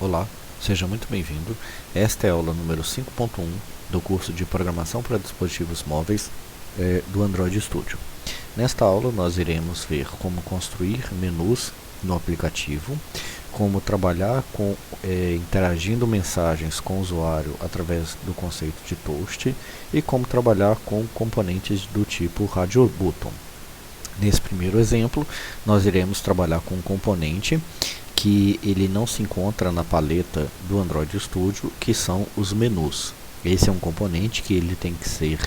Olá, seja muito bem-vindo. Esta é a aula número 5.1 do curso de Programação para Dispositivos Móveis do Android Studio. Nesta aula nós iremos ver como construir menus no aplicativo, como trabalhar com interagindo mensagens com o usuário através do conceito de toast e como trabalhar com componentes do tipo Radio Button. Nesse primeiro exemplo, nós iremos trabalhar com um componente que ele não se encontra na paleta do Android Studio, que são os menus. Esse é um componente que ele tem que ser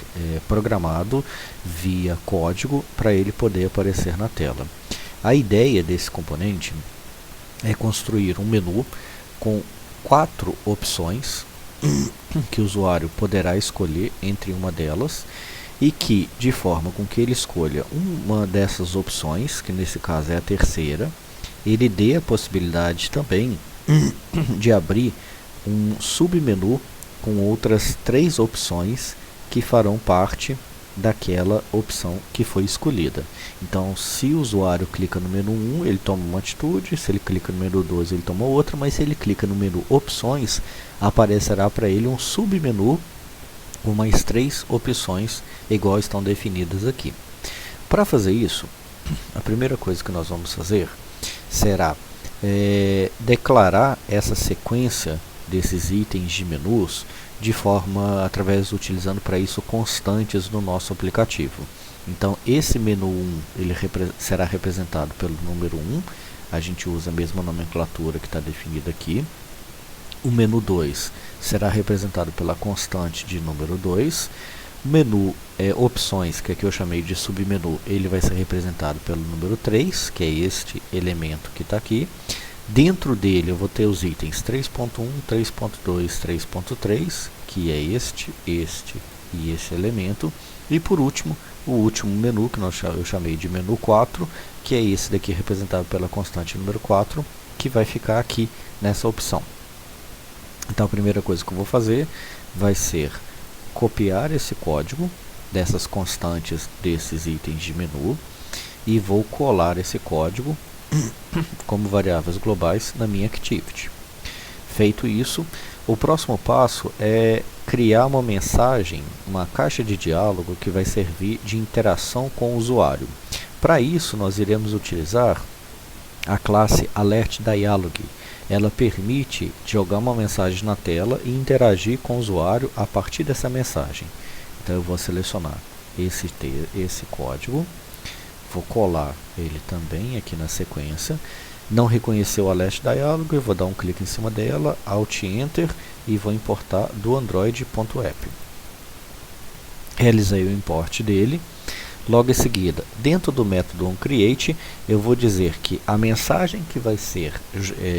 programado via código para ele poder aparecer na tela. A ideia desse componente é construir um menu com 4 opções que o usuário poderá escolher entre uma delas e que, de forma com que ele escolha uma dessas opções, que nesse caso é a terceira, ele dê a possibilidade também de abrir um submenu com outras 3 opções que farão parte daquela opção que foi escolhida. Então, se o usuário clica no menu 1, ele toma uma atitude, se ele clica no menu 2, ele toma outra, mas se ele clica no menu opções, aparecerá para ele um submenu com mais 3 opções igual estão definidas aqui. Para fazer isso, a primeira coisa que nós vamos fazer será declarar essa sequência desses itens de menus de forma utilizando para isso constantes no nosso aplicativo. Então esse menu 1 ele será representado pelo número 1, a gente usa a mesma nomenclatura que está definida aqui. O menu 2 será representado pela constante de número 2. O menu opções, que aqui eu chamei de submenu, ele vai ser representado pelo número 3, que é este elemento que está aqui. Dentro dele eu vou ter os itens 3.1, 3.2, 3.3, que é este e este elemento. E por último, o último menu, que eu chamei de menu 4, que é esse daqui representado pela constante número 4, que vai ficar aqui nessa opção. Então a primeira coisa que eu vou fazer vai ser copiar esse código dessas constantes desses itens de menu e vou colar esse código como variáveis globais na minha activity. Feito isso, o próximo passo é criar uma mensagem, uma caixa de diálogo que vai servir de interação com o usuário. Para isso, nós iremos utilizar a classe AlertDialog. Ela permite jogar uma mensagem na tela e interagir com o usuário a partir dessa mensagem. Então eu vou selecionar esse código, vou colar ele também aqui na sequência. Não reconheceu o AlertDialog, eu vou dar um clique em cima dela, Alt Enter e vou importar do Android.app. Realizei o import dele. Logo em seguida, dentro do método onCreate, eu vou dizer que a mensagem que vai ser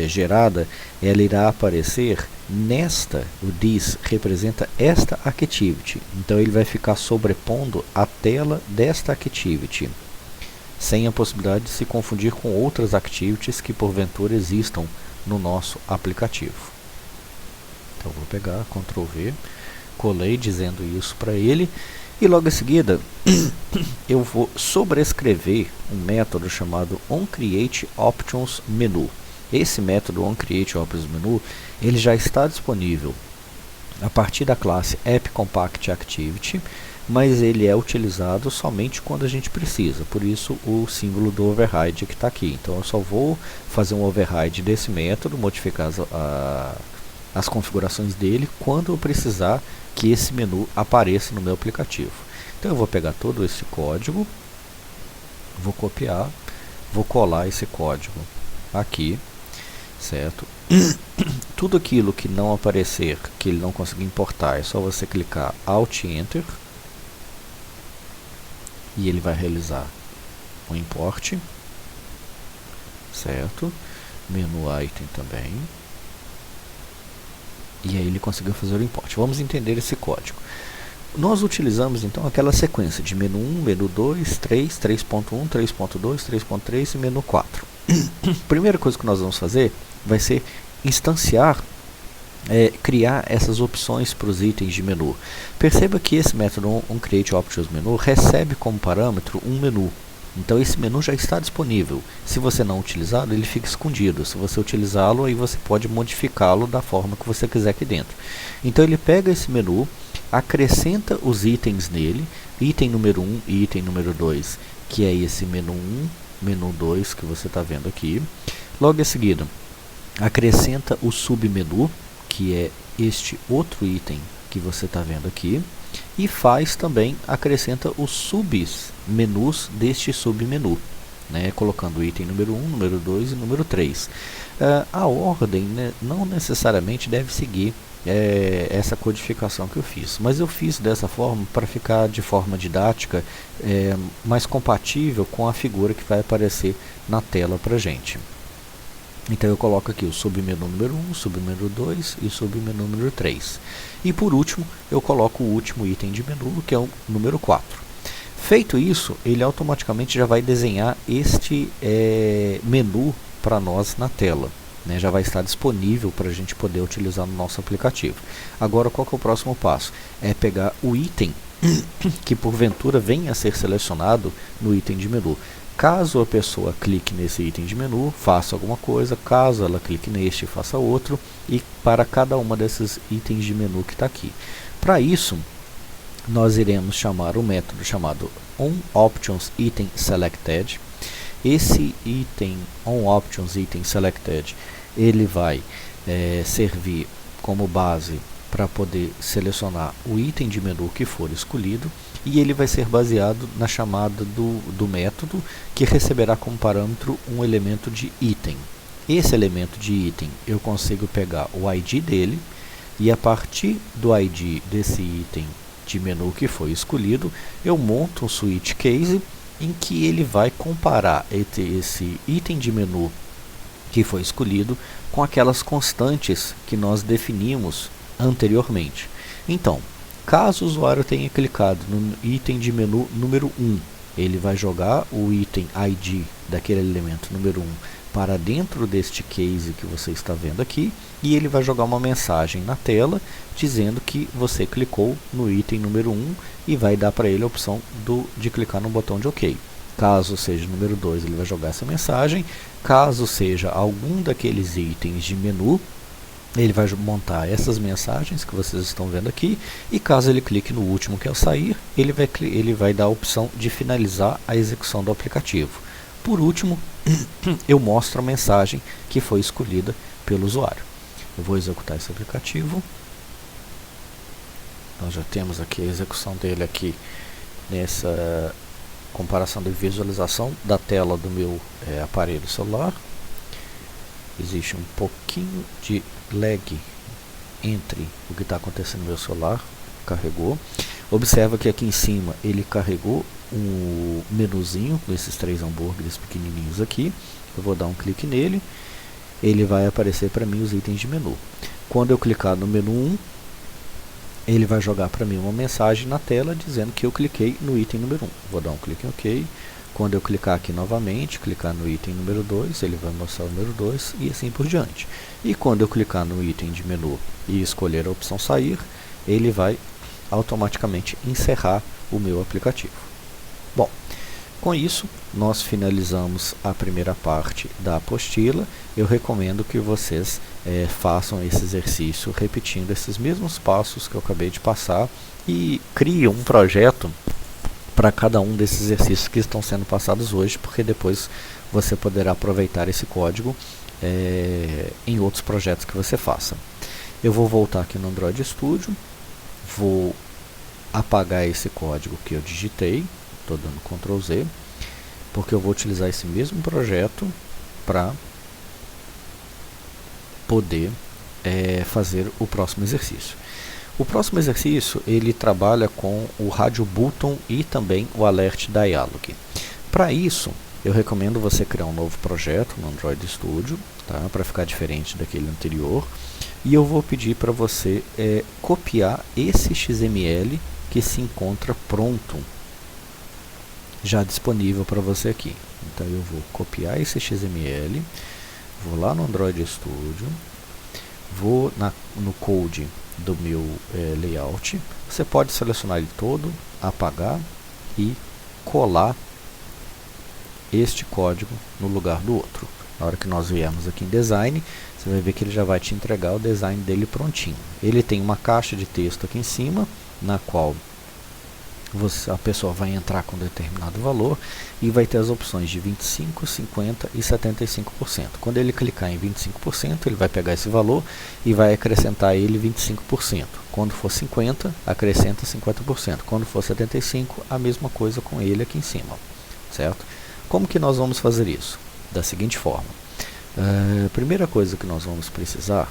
gerada, ela irá aparecer nesta, o this representa esta activity. Então ele vai ficar sobrepondo a tela desta activity, sem a possibilidade de se confundir com outras activities que porventura existam no nosso aplicativo. Então vou pegar, Ctrl V, colei dizendo isso para ele. E logo em seguida, eu vou sobrescrever um método chamado onCreateOptionsMenu. Esse método onCreateOptionsMenu, ele já está disponível a partir da classe AppCompactActivity, mas ele é utilizado somente quando a gente precisa. Por isso o símbolo do override que está aqui. Então eu só vou fazer um override desse método, modificar as configurações dele quando eu precisar que esse menu apareça no meu aplicativo. Então eu vou pegar todo esse código, vou copiar, vou colar esse código aqui, certo? Tudo aquilo que não aparecer, que ele não conseguir importar, é só você clicar Alt Enter e ele vai realizar o import, certo? Menu Item também. E aí ele conseguiu fazer o import. Vamos entender esse código. Nós utilizamos então aquela sequência de menu 1, menu 2, 3, 3.1, 3.2, 3.3 e menu 4. Primeira coisa que nós vamos fazer vai ser instanciar, criar essas opções para os itens de menu. Perceba que esse método onCreateOptionsMenu recebe como parâmetro um menu. Então esse menu já está disponível. Se você não utilizá-lo, ele fica escondido. Se você utilizá-lo, aí você pode modificá-lo da forma que você quiser aqui dentro. Então ele pega esse menu, acrescenta os itens nele, item número 1 e item número 2, que é esse menu 1, menu 2 que você está vendo aqui. Logo em seguida, acrescenta o submenu, que é este outro item que você está vendo aqui, e acrescenta os submenus deste submenu, né, colocando o item número 1, número 2 e número 3. A ordem, né, não necessariamente deve seguir essa codificação que eu fiz, mas eu fiz dessa forma para ficar de forma didática, mais compatível com a figura que vai aparecer na tela para a gente. Então eu coloco aqui o submenu número 1, submenu 2 e submenu número 3. E por último, eu coloco o último item de menu, que é o número 4. Feito isso, ele automaticamente já vai desenhar este menu para nós na tela, né? Já vai estar disponível para a gente poder utilizar no nosso aplicativo. Agora, qual que é o próximo passo? É pegar o item que porventura venha a ser selecionado no item de menu. Caso a pessoa clique nesse item de menu, faça alguma coisa. Caso ela clique neste, faça outro. E para cada uma desses itens de menu que está aqui. Para isso, nós iremos chamar o método chamado onOptionsItemSelected. Esse item onOptionsItemSelected, ele vai servir como base para poder selecionar o item de menu que for escolhido, e ele vai ser baseado na chamada do método, que receberá como parâmetro um elemento de item. Esse elemento de item eu consigo pegar o ID dele, e a partir do ID desse item de menu que foi escolhido, eu monto um switch case em que ele vai comparar esse item de menu que foi escolhido com aquelas constantes que nós definimos anteriormente. Então, caso o usuário tenha clicado no item de menu número 1, ele vai jogar o item ID daquele elemento número 1 para dentro deste case que você está vendo aqui, e ele vai jogar uma mensagem na tela dizendo que você clicou no item número 1 e vai dar para ele a opção de clicar no botão de OK. Caso seja o número 2, ele vai jogar essa mensagem. Caso seja algum daqueles itens de menu, ele vai montar essas mensagens que vocês estão vendo aqui, e caso ele clique no último, que é o sair, ele vai dar a opção de finalizar a execução do aplicativo. Por último, eu mostro a mensagem que foi escolhida pelo usuário. Eu vou executar esse aplicativo. Nós já temos aqui a execução dele aqui nessa comparação de visualização da tela do meu aparelho celular. Existe um pouquinho de lag entre o que está acontecendo no meu celular. Carregou. Observa que aqui em cima ele carregou um menuzinho com esses 3 hambúrgueres pequenininhos aqui. Eu vou dar um clique nele, ele vai aparecer para mim os itens de menu. Quando eu clicar no menu 1, ele vai jogar para mim uma mensagem na tela dizendo que eu cliquei no item número 1. Vou dar um clique em OK. Quando eu clicar aqui novamente, clicar no item número 2, ele vai mostrar o número 2 e assim por diante. E quando eu clicar no item de menu e escolher a opção sair, ele vai automaticamente encerrar o meu aplicativo. Bom, com isso nós finalizamos a primeira parte da apostila. Eu recomendo que vocês façam esse exercício repetindo esses mesmos passos que eu acabei de passar e criem um projeto para cada um desses exercícios que estão sendo passados hoje, porque depois você poderá aproveitar esse código em outros projetos que você faça. Eu vou voltar aqui no Android Studio, vou apagar esse código que eu digitei, estou dando Ctrl Z, porque eu vou utilizar esse mesmo projeto para poder fazer o próximo exercício. O próximo exercício ele trabalha com o Radio Button e também o Alert Dialog. Para isso, eu recomendo você criar um novo projeto no Android Studio, tá? Para ficar diferente daquele anterior. E eu vou pedir para você copiar esse XML que se encontra pronto, já disponível para você aqui. Então eu vou copiar esse XML, vou lá no Android Studio, vou no code do meu layout. Você pode selecionar ele todo, apagar e colar este código no lugar do outro. Na hora que nós viermos aqui em Design, você vai ver que ele já vai te entregar o design dele prontinho. Ele tem uma caixa de texto aqui em cima, na qual a pessoa vai entrar com determinado valor e vai ter as opções de 25%, 50% e 75%. Quando ele clicar em 25%, ele vai pegar esse valor e vai acrescentar ele 25%. Quando for 50%, acrescenta 50%. Quando for 75%, a mesma coisa com ele aqui em cima. Certo? Como que nós vamos fazer isso? Da seguinte forma. A primeira coisa que nós vamos precisar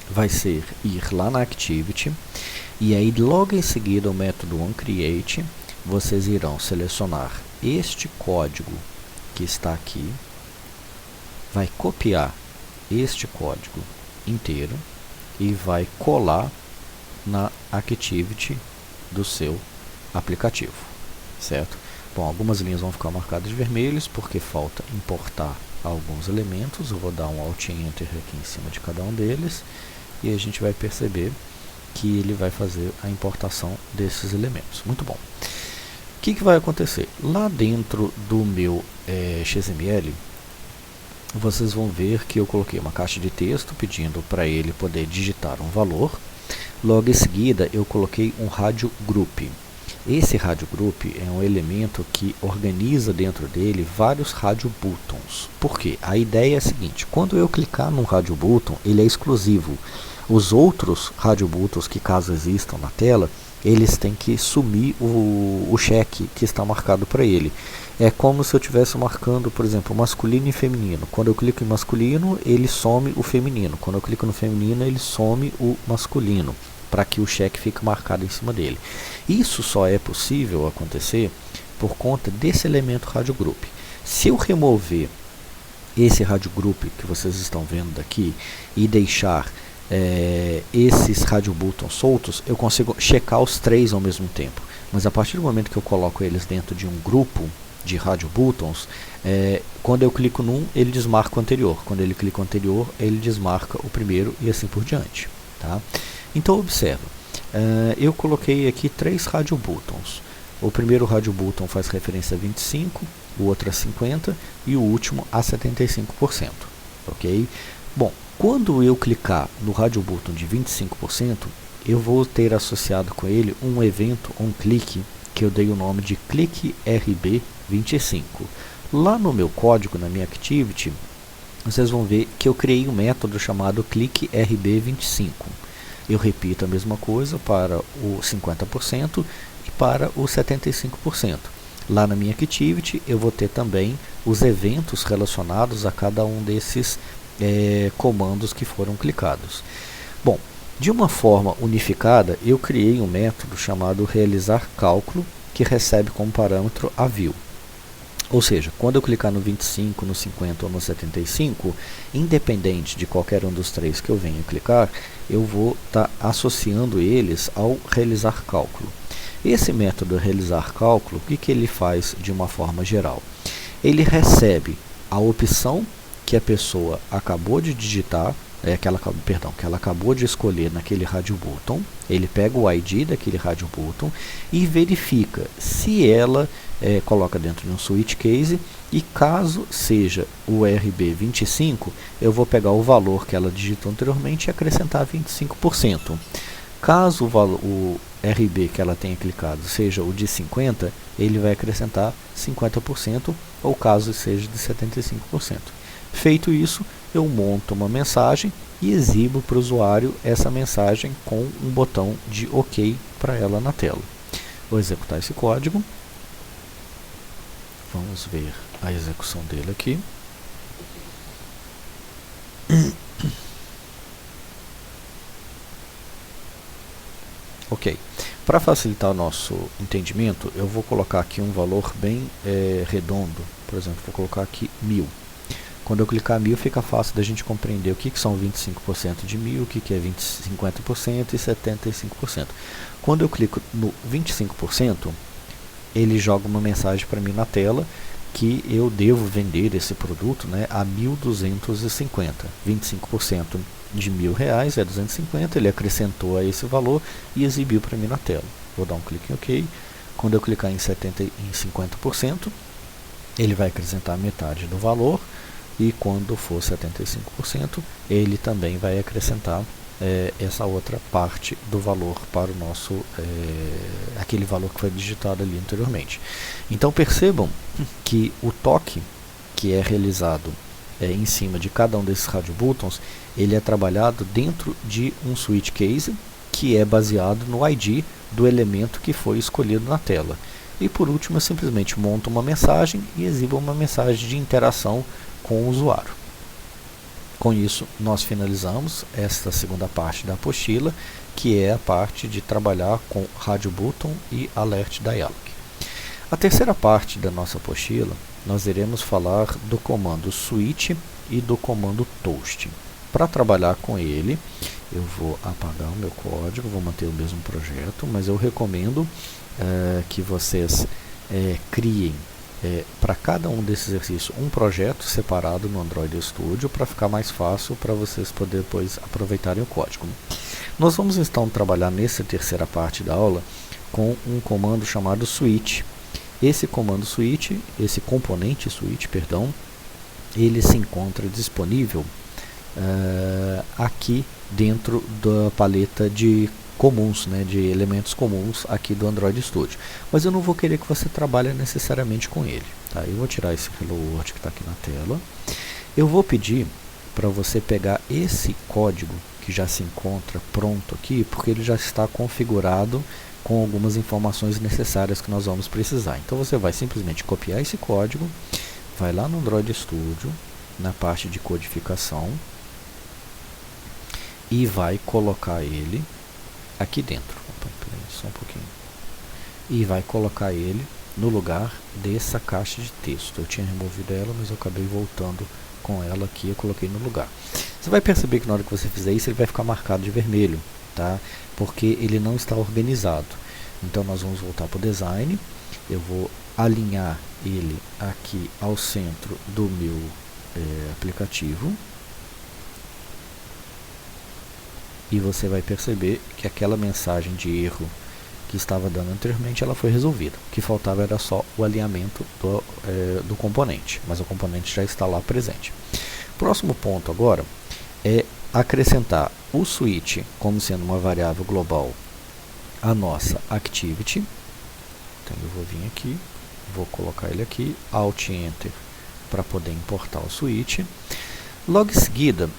vai ser ir lá na Activity, e aí logo em seguida o método onCreate, vocês irão selecionar este código que está aqui, vai copiar este código inteiro e vai colar na Activity do seu aplicativo, certo? Bom, algumas linhas vão ficar marcadas de vermelhos porque falta importar alguns elementos. Eu vou dar um Alt Enter aqui em cima de cada um deles e a gente vai perceber que ele vai fazer a importação desses elementos. Muito bom. O que vai acontecer? Lá dentro do meu XML, vocês vão ver que eu coloquei uma caixa de texto pedindo para ele poder digitar um valor. Logo em seguida, eu coloquei um rádio group. Esse rádio group é um elemento que organiza dentro dele vários rádio buttons. Por quê? A ideia é a seguinte: quando eu clicar no rádio button, ele é exclusivo. Os outros rádio buttons que caso existam na tela, eles têm que sumir o cheque que está marcado para ele. É como se eu estivesse marcando, por exemplo, masculino e feminino. Quando eu clico em masculino, ele some o feminino. Quando eu clico no feminino, ele some o masculino, para que o cheque fique marcado em cima dele. Isso só é possível acontecer por conta desse elemento rádio group. Se eu remover esse rádio group que vocês estão vendo daqui e deixar esses rádio buttons soltos, eu consigo checar os três ao mesmo tempo. Mas a partir do momento que eu coloco eles dentro de um grupo de rádio buttons, quando eu clico num, ele desmarca o anterior. Quando ele clica o anterior, ele desmarca o primeiro e assim por diante. Tá? Então observa, eu coloquei aqui três rádio buttons. O primeiro rádio button faz referência a 25%, o outro a 50% e o último a 75%. Ok? Bom, quando eu clicar no rádio button de 25%, eu vou ter associado com ele um evento, um clique, que eu dei o nome de clique RB25. Lá no meu código, na minha Activity, vocês vão ver que eu criei um método chamado clique RB25. Eu repito a mesma coisa para o 50% e para o 75%. Lá na minha Activity, eu vou ter também os eventos relacionados a cada um desses comandos que foram clicados. Bom, de uma forma unificada, eu criei um método chamado realizar cálculo, que recebe como parâmetro a view. Ou seja, quando eu clicar no 25, no 50 ou no 75, independente de qualquer um dos três que eu venha clicar, eu vou estar associando eles ao realizar cálculo. Esse método realizar cálculo, o que ele faz de uma forma geral? Ele recebe a opção que a pessoa acabou de digitar, que ela acabou de escolher naquele rádio button. Ele pega o ID daquele rádio button e verifica se ela coloca dentro de um switch case, e caso seja o RB25, eu vou pegar o valor que ela digitou anteriormente e acrescentar 25%. Caso o RB que ela tenha clicado seja o de 50, ele vai acrescentar 50%, ou caso seja de 75%. Feito isso, eu monto uma mensagem e exibo para o usuário essa mensagem com um botão de OK para ela na tela. Vou executar esse código. Vamos ver a execução dele aqui. Ok. Para facilitar o nosso entendimento, eu vou colocar aqui um valor bem redondo. Por exemplo, vou colocar aqui 1000. Quando eu clicar 1000, fica fácil da gente compreender o que são 25% de 1000, o que é 50% e 75%. Quando eu clico no 25%, ele joga uma mensagem para mim na tela que eu devo vender esse produto, a 1.250. 25% de R$1.000 é 250, ele acrescentou a esse valor e exibiu para mim na tela. Vou dar um clique em OK. Quando eu clicar em 50%, ele vai acrescentar metade do valor, e quando for 75%, ele também vai acrescentar essa outra parte do valor para o nosso, aquele valor que foi digitado ali anteriormente. Então percebam que o toque que é realizado em cima de cada um desses radio buttons, ele é trabalhado dentro de um switch case, que é baseado no ID do elemento que foi escolhido na tela. E por último, eu simplesmente monto uma mensagem e exibo uma mensagem de interação com o usuário. Com isso, nós finalizamos esta segunda parte da apostila, que é a parte de trabalhar com radio button e alert dialog. A terceira parte da nossa apostila, nós iremos falar do comando switch e do comando toast. Para trabalhar com ele, eu vou apagar o meu código, vou manter o mesmo projeto, mas eu recomendo que vocês criem para cada um desses exercícios um projeto separado no Android Studio para ficar mais fácil para vocês poderem depois aproveitarem o código. Nós vamos então trabalhar nessa terceira parte da aula com um comando chamado switch. Esse comando switch, esse componente switch, perdão, ele se encontra disponível aqui dentro da paleta de comuns, de elementos comuns aqui do Android Studio. Mas eu não vou querer que você trabalhe necessariamente com ele. Tá? Eu vou tirar esse Hello World que está aqui na tela. Eu vou pedir para você pegar esse código que já se encontra pronto aqui, porque ele já está configurado com algumas informações necessárias que nós vamos precisar. Então você vai simplesmente copiar esse código, vai lá no Android Studio, na parte de codificação, e vai colocar ele aqui dentro. Opa, peraí, só um pouquinho. E vai colocar ele no lugar dessa caixa de texto. Eu tinha removido ela, mas eu acabei voltando com ela aqui, eu coloquei no lugar. Você vai perceber que na hora que você fizer isso, ele vai ficar marcado de vermelho, tá? Porque ele não está organizado. Então nós vamos voltar para o design. Eu vou alinhar ele aqui ao centro do meu aplicativo. E você vai perceber que aquela mensagem de erro que estava dando anteriormente, ela foi resolvida. O que faltava era só o alinhamento do componente, mas o componente já está lá presente. Próximo ponto agora é acrescentar o switch como sendo uma variável global à nossa activity. Então eu vou vir aqui, vou colocar ele aqui, Alt Enter para poder importar o switch. Logo em seguida,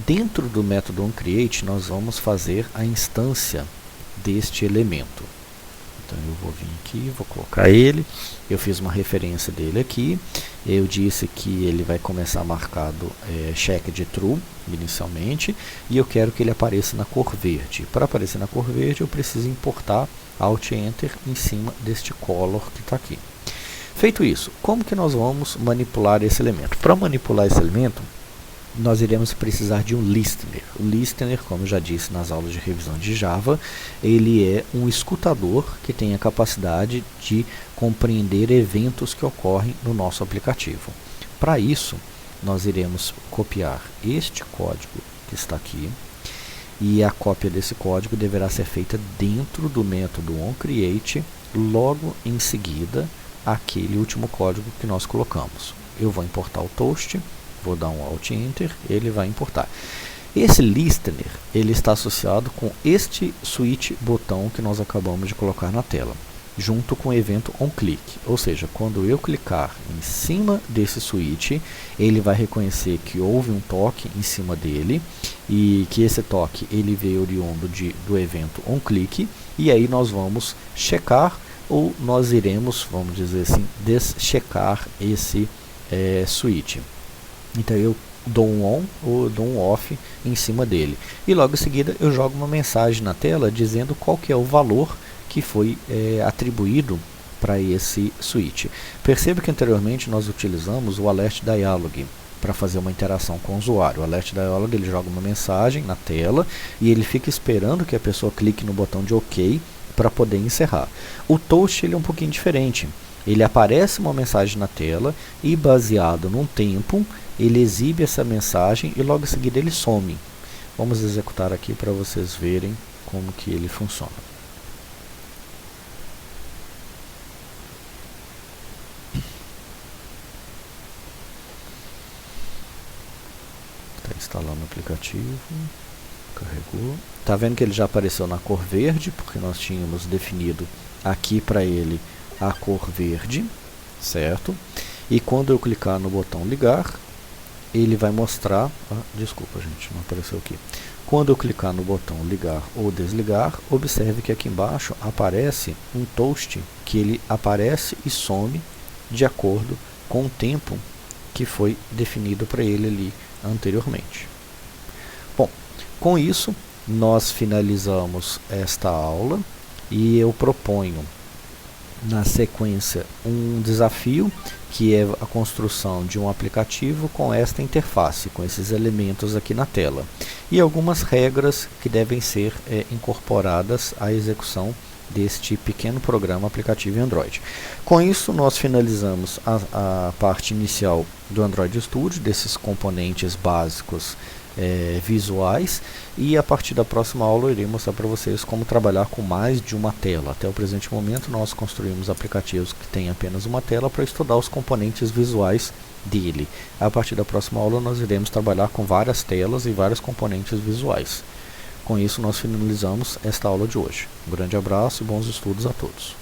dentro do método onCreate, nós vamos fazer a instância deste elemento. Então eu vou vir aqui, vou colocar ele, eu fiz uma referência dele aqui, eu disse que ele vai começar marcado check de true inicialmente, e eu quero que ele apareça na cor verde. Para aparecer na cor verde, eu preciso importar Alt Enter em cima deste color que está aqui. Feito isso, como que nós vamos manipular esse elemento? Para manipular esse elemento, nós iremos precisar de um listener. O listener, como eu já disse nas aulas de revisão de Java, ele é um escutador que tem a capacidade de compreender eventos que ocorrem no nosso aplicativo. Para isso, nós iremos copiar este código que está aqui, e a cópia desse código deverá ser feita dentro do método onCreate, logo em seguida aquele último código que nós colocamos. Eu vou importar o toast, vou dar um Alt Enter, ele vai importar. Esse listener, ele está associado com este switch botão que nós acabamos de colocar na tela, junto com o evento onClick. Ou seja, quando eu clicar em cima desse switch, ele vai reconhecer que houve um toque em cima dele, e que esse toque ele veio oriundo do evento onClick, e aí nós vamos checar, ou nós iremos, vamos dizer assim, deschecar esse switch. Então eu dou um on ou dou um off em cima dele. E logo em seguida eu jogo uma mensagem na tela dizendo qual que é o valor que foi atribuído para esse switch. Perceba que anteriormente nós utilizamos o Alert Dialog para fazer uma interação com o usuário. O Alert Dialog, ele joga uma mensagem na tela e ele fica esperando que a pessoa clique no botão de OK para poder encerrar. O Toast, ele é um pouquinho diferente. Ele aparece uma mensagem na tela e, baseado num tempo, ele exibe essa mensagem e logo em seguida ele some. Vamos executar aqui para vocês verem como que ele funciona. aplicativo, carregou. Tá vendo que ele já apareceu na cor verde, porque nós tínhamos definido aqui para ele a cor verde, certo? E quando eu clicar no botão ligar, ele vai mostrar, desculpa gente, não apareceu aqui. Quando eu clicar no botão ligar ou desligar, observe que aqui embaixo aparece um toast, que ele aparece e some de acordo com o tempo que foi definido para ele ali anteriormente. Bom, com isso nós finalizamos esta aula e eu proponho na sequência um desafio, que é a construção de um aplicativo com esta interface, com esses elementos aqui na tela, e algumas regras que devem ser incorporadas à execução deste pequeno programa aplicativo em Android. Com isso, nós finalizamos a parte inicial do Android Studio, desses componentes básicos visuais, e a partir da próxima aula eu irei mostrar para vocês como trabalhar com mais de uma tela. Até o presente momento nós construímos aplicativos que têm apenas uma tela para estudar os componentes visuais dele. A partir da próxima aula nós iremos trabalhar com várias telas e vários componentes visuais. Com isso nós finalizamos esta aula de hoje. Um grande abraço e bons estudos a todos.